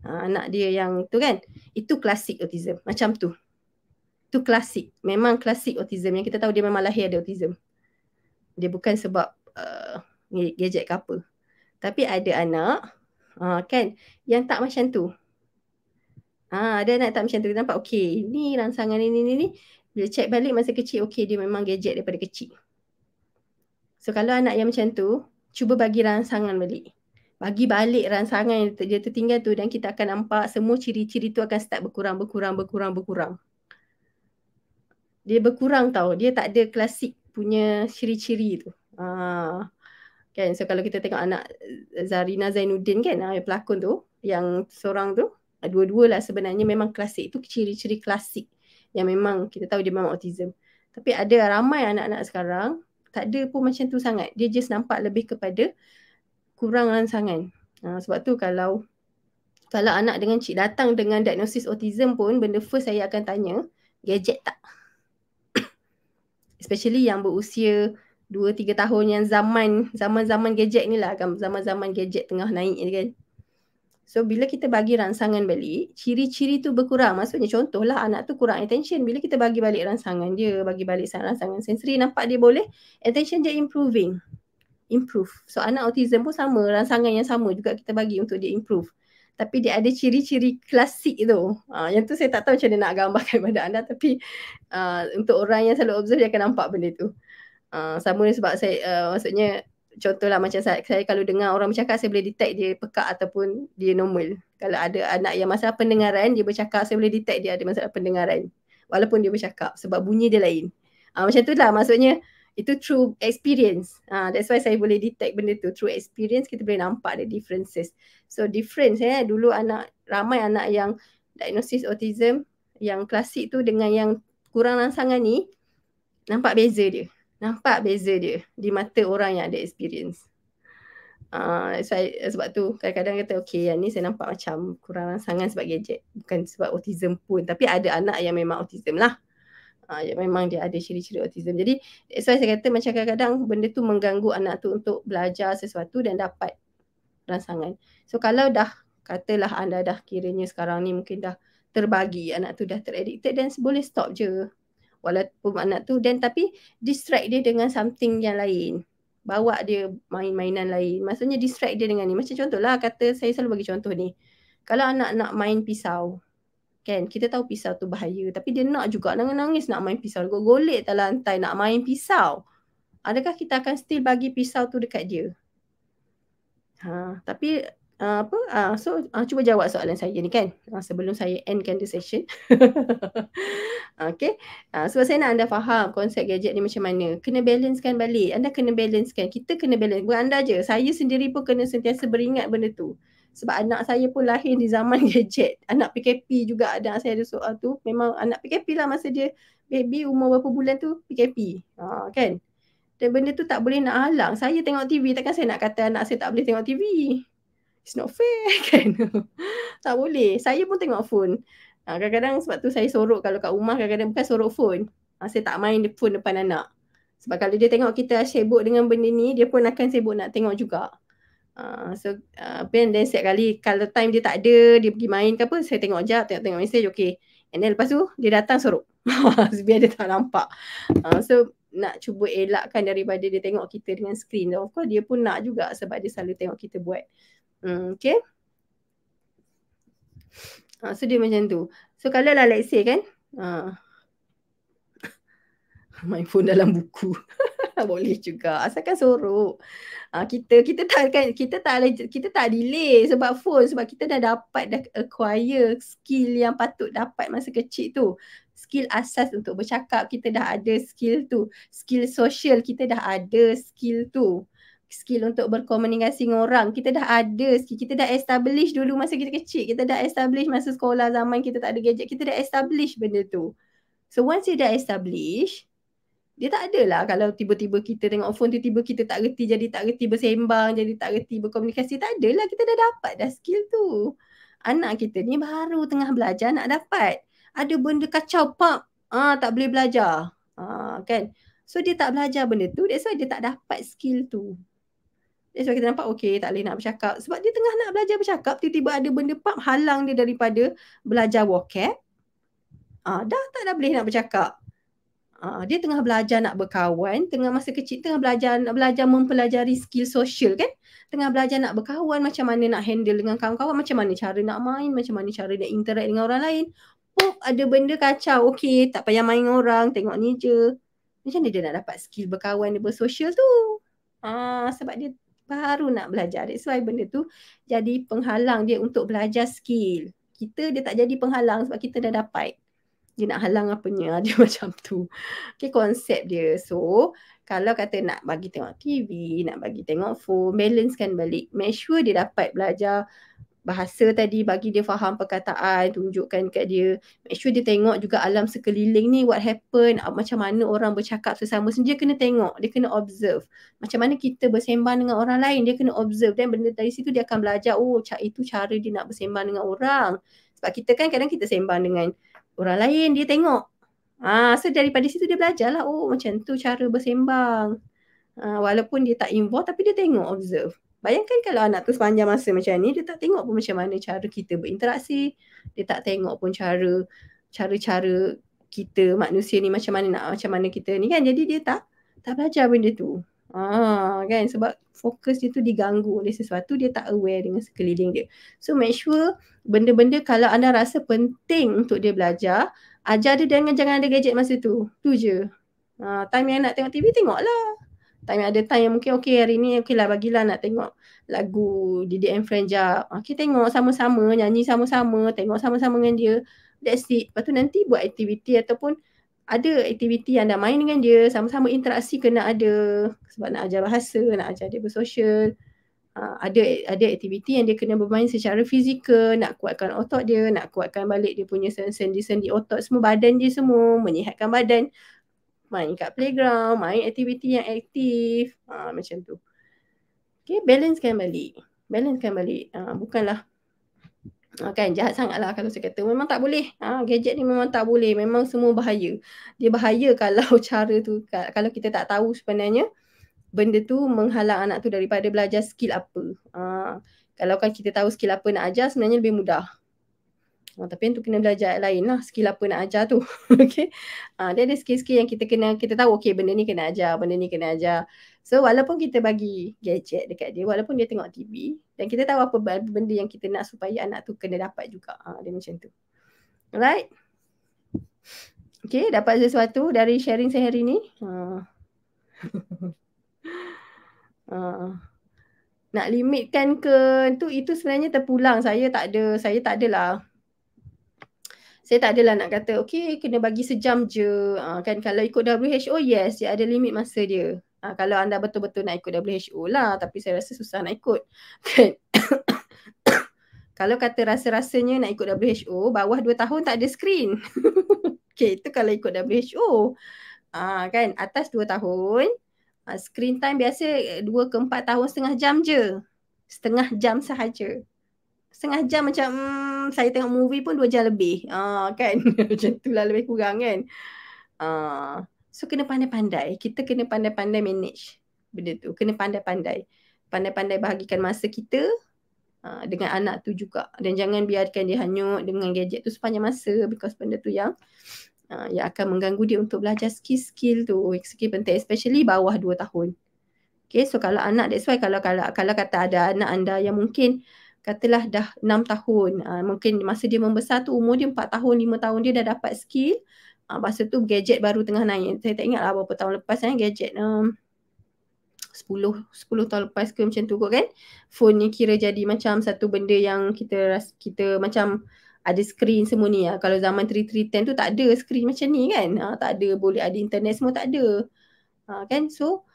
anak dia yang tu kan, itu klasik autism, macam tu. Itu klasik, memang klasik autism yang kita tahu dia memang lahir ada autism. Dia bukan sebab gadget ke apa. Tapi ada anak kan yang tak macam tu. Ada anak tak macam tu, kita nampak okey, ni rangsangan ni. Bila check balik masa kecil, okey, dia memang gadget daripada kecil. So kalau anak yang macam tu, cuba bagi rangsangan balik. Bagi balik rangsangan yang dia tertinggal tu, dan kita akan nampak semua ciri-ciri tu akan start berkurang. Dia berkurang tau. Dia tak ada klasik punya ciri-ciri tu. Kan, so kalau kita tengok anak Zarina Zainuddin kan, pelakon tu, yang seorang tu, dua-dua lah sebenarnya memang klasik. Itu ciri-ciri klasik yang memang kita tahu dia memang autism. Tapi ada ramai anak-anak sekarang tak ada pun macam tu sangat. Dia just nampak lebih kepada kurang rangsangan. Sebab tu kalau anak dengan datang dengan diagnosis autism pun, benda first saya akan tanya, gadget tak? Especially yang berusia 2-3 tahun, yang zaman gadget ni lah, zaman gadget tengah naik ni kan. So bila kita bagi rangsangan balik, ciri-ciri tu berkurang. Maksudnya contohlah anak tu kurang attention, bila kita bagi balik rangsangan dia, bagi balik rangsangan sensori, nampak dia boleh, attention dia improve. So anak autism pun sama, rangsangan yang sama juga kita bagi untuk dia improve. Tapi dia ada ciri-ciri klasik tu. Yang tu saya tak tahu macam mana nak gambarkan pada anda. Tapi untuk orang yang selalu observe, dia akan nampak benda tu. Sama ni sebab saya, maksudnya contohlah macam saya kalau dengar orang bercakap, saya boleh detect dia pekak ataupun dia normal. Kalau ada anak yang masalah pendengaran, dia bercakap, saya boleh detect dia ada masalah pendengaran. Walaupun dia bercakap, sebab bunyi dia lain. Macam tu lah, maksudnya itu true experience. That's why saya boleh detect benda tu. Through experience, kita boleh nampak the differences. So difference dulu ramai anak yang diagnosis autism yang klasik tu dengan yang kurang rangsangan ni, nampak beza dia di mata orang yang ada experience. Sebab tu kadang-kadang kata okey, yang ni saya nampak macam kurang rangsangan sebab gadget, bukan sebab autism pun. Tapi ada anak yang memang autism lah. Yang memang dia ada ciri-ciri autism. Jadi that's why saya kata macam kadang-kadang benda tu mengganggu anak tu untuk belajar sesuatu dan dapat rangsangan. So kalau dah, katalah anda dah kiranya sekarang ni mungkin dah terbagi, anak tu dah teraddicted, dan boleh stop je. Walaupun anak tu, dan tapi distract dia dengan something yang lain. Bawa dia main-mainan lain. Maksudnya distract dia dengan ni. Macam contohlah, kata saya selalu bagi contoh ni. Kalau anak nak main pisau, kan, kita tahu pisau tu bahaya, tapi dia nak juga nangis-nangis nak main pisau, golek tak lantai nak main pisau. Adakah kita akan still bagi pisau tu dekat dia? Tapi Cuba jawab soalan saya ni kan, sebelum saya endkan the session. Okey. Sebab saya nak anda faham konsep gadget ni macam mana. Kena balancekan balik. Anda kena balancekan. Kita kena balance. Bukan anda je. Saya sendiri pun kena sentiasa beringat benda tu. Sebab anak saya pun lahir di zaman gadget. Anak PKP juga anak saya ada soal tu. Memang anak PKP lah masa dia baby umur berapa bulan tu PKP. Kan? Dan benda tu tak boleh nak halang. Saya tengok TV, takkan saya nak kata anak saya tak boleh tengok TV. It's not fair kan. Tak boleh. Saya pun tengok phone. Kadang-kadang sebab tu saya sorok kalau kat rumah, kadang-kadang bukan sorok phone. Saya tak main phone depan anak. Sebab kalau dia tengok kita sibuk dengan benda ni, dia pun akan sibuk nak tengok juga. Then setiap kali kalau time dia tak ada, dia pergi main ke apa, saya tengok jap, tengok message, okay. And then lepas tu, dia datang sorok. Biar dia tak nampak. So, nak cuba elakkan daripada dia tengok kita dengan screen. Of course, dia pun nak juga sebab dia selalu tengok kita buat. Okay. So dia macam tu. So kalau lah let's say kan, main phone dalam buku. Boleh juga. Asalkan sorok. Kita tak delay sebab phone, sebab kita dah acquire skill yang patut dapat masa kecil tu. Skill asas untuk bercakap kita dah ada skill tu. Skill social kita dah ada skill tu. Skill untuk berkomunikasi dengan orang kita dah ada skill. Kita dah establish dulu masa kita kecil. Kita dah establish masa sekolah zaman kita tak ada gadget. Kita dah establish benda tu. So once you dah establish, dia tak adalah kalau tiba-tiba kita tengok phone, tiba-tiba kita tak reti, jadi tak reti bersembang, jadi tak reti berkomunikasi. Tak adalah, kita dah dapat dah skill tu. Anak kita ni baru tengah belajar nak dapat. Ada benda kacau, tak boleh belajar. Kan? So dia tak belajar benda tu, that's why dia tak dapat skill tu. That's why kita nampak okay, tak boleh nak bercakap. Sebab dia tengah nak belajar bercakap, tiba-tiba ada benda halang dia daripada belajar vocab. Dah boleh nak bercakap. Dia tengah belajar nak berkawan, tengah masa kecil tengah belajar mempelajari skill sosial kan. Tengah belajar nak berkawan, macam mana nak handle dengan kawan-kawan, macam mana cara nak main, macam mana cara nak interact dengan orang lain. Ada benda kacau, okay, tak payah main dengan orang, tengok ni je. Macam mana dia nak dapat skill berkawan, dia bersosial tu? Sebab dia baru nak belajar. That's why benda tu jadi penghalang dia untuk belajar skill. Dia tak jadi penghalang sebab kita dah dapat. Dia nak halang apanya, dia macam tu. Okay, konsep dia. So, kalau kata nak bagi tengok TV, nak bagi tengok phone, balancekan balik. Make sure dia dapat belajar bahasa tadi, bagi dia faham perkataan, tunjukkan kat dia. Make sure dia tengok juga alam sekeliling ni, what happen, macam mana orang bercakap sesama sendiri. Dia kena tengok, dia kena observe. Macam mana kita bersembang dengan orang lain, dia kena observe. Dan benda dari situ dia akan belajar, itu cara dia nak bersembang dengan orang. Sebab kita kan kadang kita sembang dengan orang lain, dia tengok. So daripada situ dia belajar lah, macam tu cara bersembang. Walaupun dia tak involve, tapi dia tengok, observe. Bayangkan kalau anak tu sepanjang masa macam ni, dia tak tengok pun macam mana cara kita berinteraksi. Dia tak tengok pun cara-cara kita manusia ni macam mana kita ni kan. Jadi dia tak belajar benda tu. Kan, sebab fokus dia tu diganggu oleh sesuatu, dia tak aware dengan sekeliling dia. So make sure benda-benda kalau anda rasa penting untuk dia belajar, ajar dia jangan ada gadget masa tu. Tu je. Time yang nak tengok TV, tengoklah. Time ada time yang mungkin okay hari ni okay lah, bagilah nak tengok lagu Didi and Friends jap. Okay, tengok sama-sama, nyanyi sama-sama, tengok sama-sama dengan dia. That's it. Lepas tu nanti buat aktiviti ataupun ada aktiviti yang dah main dengan dia, sama-sama interaksi kena ada. Sebab nak ajar bahasa, nak ajar dia bersosial. Ada aktiviti yang dia kena bermain secara fizikal, nak kuatkan otot dia, nak kuatkan balik dia punya sendi-sendi otot semua, badan dia semua, menyihatkan badan. Main kat playground, main aktiviti yang aktif, macam tu. Okay, balancekan balik. Bukanlah kan jahat sangat lah kalau saya kata. Memang tak boleh. Gadget ni memang tak boleh. Memang semua bahaya. Dia bahaya kalau cara tu, kalau kita tak tahu sebenarnya benda tu menghalang anak tu daripada belajar skill apa. Kalau kan kita tahu skill apa nak ajar, sebenarnya lebih mudah. Tapi tu kena belajar lain lah, skill apa nak ajar tu. Okay. Dia ada skill-skill yang kita tahu, okay, benda ni kena ajar, benda ni kena ajar. So walaupun kita bagi gadget dekat dia, walaupun dia tengok TV, dan kita tahu apa benda yang kita nak supaya anak tu kena dapat juga. Dia macam tu. Alright. Okay, dapat sesuatu dari sharing saya hari ni? Nak limitkan ke itu sebenarnya terpulang. Saya tak adalah nak kata okey kena bagi sejam je. Kan kalau ikut WHO yes, dia ada limit masa dia. Kalau anda betul-betul nak ikut WHO lah, tapi saya rasa susah nak ikut. Kan? Kalau kata rasa-rasanya nak ikut WHO, bawah 2 tahun tak ada skrin. Okey, itu kalau ikut WHO. Kan atas 2 tahun, screen time biasa 2 ke 4 tahun setengah jam je. Setengah jam sahaja. Setengah jam macam saya tengok movie pun 2 jam lebih. Kan? Macam itulah lebih kurang kan. So kena pandai-pandai. Kita kena pandai-pandai manage benda tu. Kena pandai-pandai. Pandai-pandai bahagikan masa kita dengan anak tu juga. Dan jangan biarkan dia hanyut dengan gadget tu sepanjang masa. Because benda tu yang akan mengganggu dia untuk belajar skill-skill tu. Skill penting. Especially bawah 2 tahun. Okay, so kalau anak, that's why kalau kata ada anak anda yang mungkin katalah dah 6 tahun, mungkin masa dia membesar tu umur dia 4 tahun, 5 tahun dia dah dapat skill, masa tu gadget baru tengah naik. Saya tak ingat lah berapa tahun lepas gadget 10 tahun lepas ke macam tu kot kan. Phone ni kira jadi macam satu benda yang kita macam ada skrin semua ni. Kalau zaman 3310 tu tak ada skrin macam ni kan. Tak ada, boleh ada internet semua tak ada. Kan, so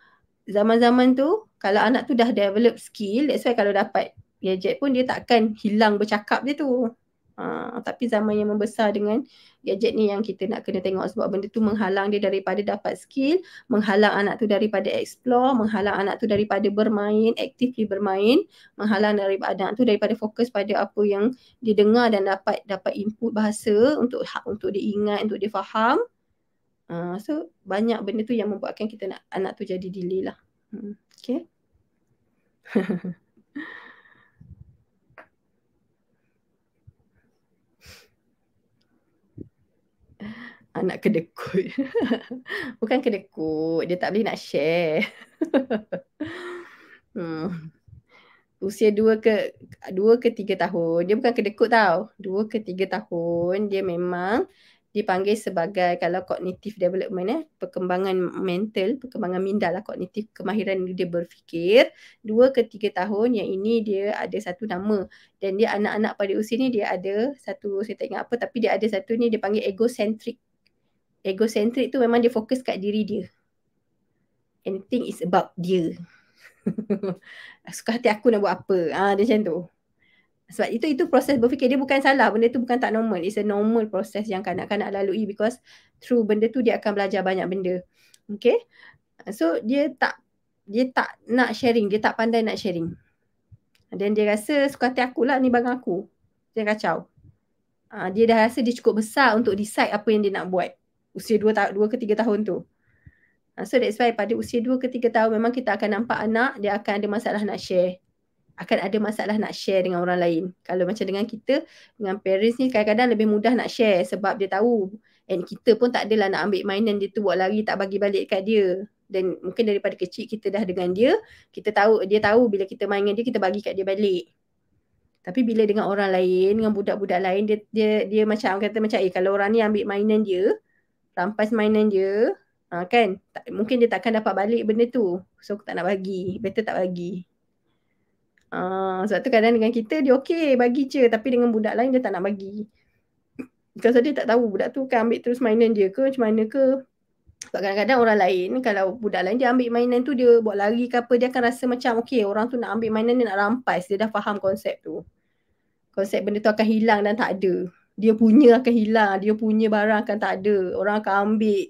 zaman-zaman tu kalau anak tu dah develop skill, that's why kalau dapat gadget pun dia takkan hilang bercakap dia tu. Tapi zaman yang membesar dengan gadget ni yang kita nak kena tengok sebab benda tu menghalang dia daripada dapat skill, menghalang anak tu daripada explore, menghalang anak tu daripada bermain, actively bermain, menghalang daripada anak tu daripada fokus pada apa yang dia dengar dan dapat input bahasa untuk dia ingat, untuk dia faham. So banyak benda tu yang membuatkan kita nak anak tu jadi delay lah. Okay. Anak kedekut. Bukan kedekut, dia tak boleh nak share. Usia 2 ke 3 tahun, dia bukan kedekut tau. 2 ke 3 tahun, dia memang dipanggil sebagai kalau cognitive development perkembangan mental, perkembangan minda lah, kognitif, kemahiran dia berfikir. 2 ke 3 tahun yang ini dia ada satu nama dan dia anak-anak pada usia ni dia ada satu, saya tak ingat apa, tapi dia ada satu ni dia panggil egocentric. Egocentric tu memang dia fokus kat diri dia. Anything is about dia. Suka hati aku nak buat apa. Dia macam tu. Sebab itu proses berfikir dia bukan salah. Benda tu bukan tak normal. It's a normal proses yang kanak-kanak lalui because through benda tu dia akan belajar banyak benda. Okay. So dia tak nak sharing. Dia tak pandai nak sharing. Dan dia rasa suka hati aku lah ni barang aku. Dia kacau. Dia dah rasa dia cukup besar untuk decide apa yang dia nak buat. Usia 2 ke 3 tahun tu. So that's why pada usia 2 ke 3 tahun memang kita akan nampak anak dia akan ada masalah nak share. Akan ada masalah nak share dengan orang lain. Kalau macam dengan kita, dengan parents ni kadang-kadang lebih mudah nak share sebab dia tahu. And kita pun tak adalah nak ambil mainan dia tu buat lari tak bagi balik kat dia. Dan mungkin daripada kecil kita dah dengan dia, dia tahu bila kita main dengan dia, kita bagi kat dia balik. Tapi bila dengan orang lain, dengan budak-budak lain, dia macam kata macam kalau orang ni ambil mainan dia, rampas mainan dia, kan, mungkin dia takkan dapat balik benda tu. So aku tak nak bagi, better tak bagi. Sebab tu kadang dengan kita dia okey bagi je, tapi dengan budak lain dia tak nak bagi. Because dia tak tahu budak tu kan ambil terus mainan dia ke macam mana ke. Sebab kadang-kadang orang lain, kalau budak lain dia ambil mainan tu, dia buat lari ke apa, dia akan rasa macam okey orang tu nak ambil mainan dia, nak rampas. Dia dah faham konsep tu. Konsep benda tu akan hilang dan tak ada. Dia punya akan hilang, dia punya barang akan tak ada, orang akan ambil.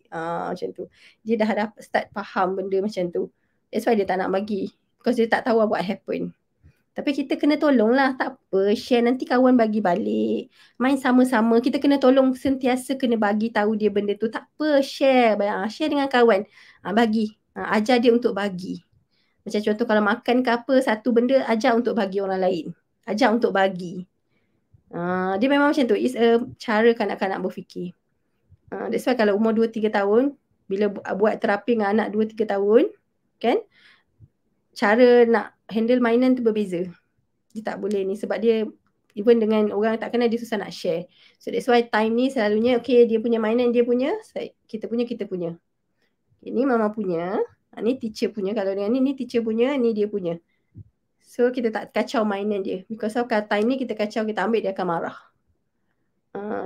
Macam tu. Dia dah start faham benda macam tu. That's why dia tak nak bagi. Because dia tak tahu what happen. Tapi kita kena tolong lah, tak apa, share nanti kawan bagi balik. Main sama-sama, kita kena tolong, sentiasa kena bagi tahu dia benda tu. Tak apa, share. Share dengan kawan. Bagi. Ajar dia untuk bagi. Macam contoh kalau makan ke apa, satu benda ajar untuk bagi orang lain. Ajar untuk bagi. Dia memang macam tu. It's a cara kanak-kanak berfikir. That's why kalau umur 2-3 tahun, bila buat terapi dengan anak 2-3 tahun, kan, cara nak handle mainan tu berbeza. Dia tak boleh ni sebab dia even dengan orang tak kenal dia susah nak share. So that's why time ni selalunya okay, dia punya mainan dia punya, kita punya. Ini mama punya, ni teacher punya. Kalau dengan ni teacher punya, ni dia punya. So kita tak kacau mainan dia. Because of time ni kita kacau, kita ambil, dia akan marah.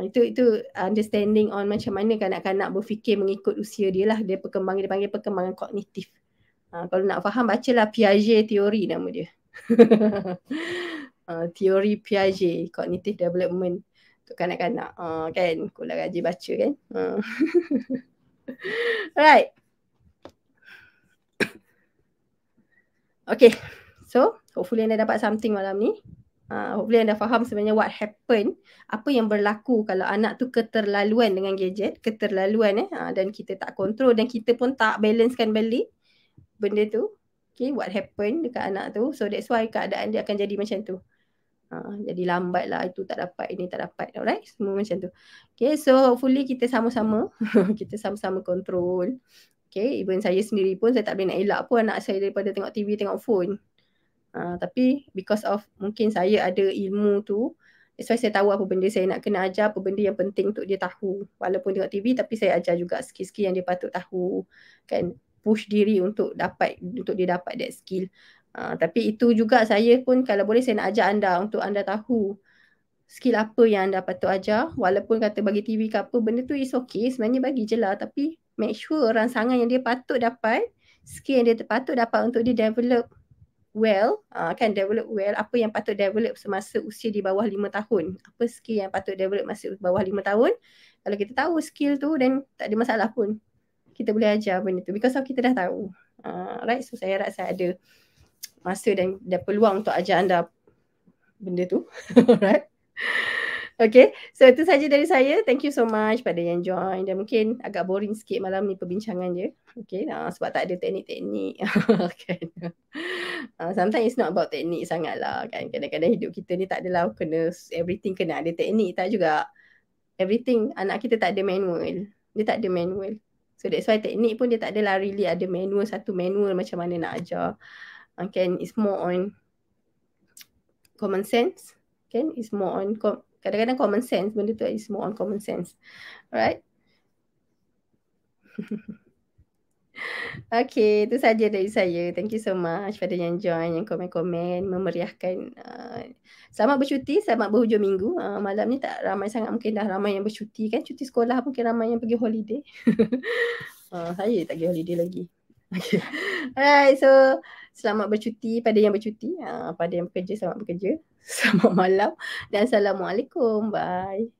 Itu understanding on macam mana kanak-kanak berfikir mengikut usia dia lah. Dia panggil perkembangan kognitif. Kalau nak faham, bacalah Piaget teori nama dia. Teori Piaget, cognitive development untuk kanak-kanak. Kan, kulah rajin baca kan. Alright. Okay, so hopefully anda dapat something malam ni. Hopefully anda faham sebenarnya what happen, apa yang berlaku kalau anak tu keterlaluan dengan gadget, keterlaluan dan kita tak kontrol dan kita pun tak balancekan balik benda tu. Okay, what happen dekat anak tu. So that's why keadaan dia akan jadi macam tu. Jadi lambat lah, itu tak dapat, ini tak dapat. Alright, semua macam tu. Okay, so hopefully kita sama-sama kita sama-sama kontrol. Okay, even saya sendiri pun saya tak boleh nak elak pun anak saya daripada tengok TV, tengok phone. Tapi because of mungkin saya ada ilmu tu, that's why saya tahu apa benda saya nak kena ajar, apa benda yang penting untuk dia tahu. Walaupun tengok TV, tapi saya ajar juga skill-skill yang dia patut tahu. Kan, push diri untuk dia dapat that skill. Tapi itu juga saya pun kalau boleh saya nak ajar anda untuk anda tahu skill apa yang anda patut ajar. Walaupun kata bagi TV ke apa, benda tu is okay, sebenarnya bagi je lah. Tapi make sure rangsangan yang dia patut dapat, skill yang dia patut dapat untuk dia develop well, kan, develop well, apa yang patut develop semasa usia di bawah 5 tahun. Apa skill yang patut develop masa bawah 5 tahun. Kalau kita tahu skill tu, dan tak ada masalah pun. Kita boleh ajar benda tu because of kita dah tahu. Right, so saya rasa ada masa dan peluang untuk ajar anda benda tu. Right. Okay, so itu saja dari saya. Thank you so much pada yang join. Dan mungkin agak boring sikit malam ni perbincangan je. Okay, sebab tak ada teknik-teknik. Kan. Sometimes it's not about teknik sangat lah kan. Kadang-kadang hidup kita ni tak adalah everything kena ada teknik, tak juga. Everything, anak kita tak ada manual. Dia tak ada manual. So that's why teknik pun dia tak adalah really ada manual, satu manual macam mana nak ajar. Kan, it's more on common sense. Kan, it's more on kadang-kadang common sense, benda tu is more on common sense. Alright. Okay, itu saja dari saya. Thank you so much pada yang join, yang komen-komen, memeriahkan. Selamat bercuti, selamat berhujung minggu. Malam ni tak ramai sangat, mungkin dah ramai yang bercuti kan. Cuti sekolah mungkin ramai yang pergi holiday. Saya tak pergi holiday lagi. Okay. Alright, so selamat bercuti pada yang bercuti. Pada yang bekerja, selamat bekerja. Selamat malam dan Assalamualaikum. Bye.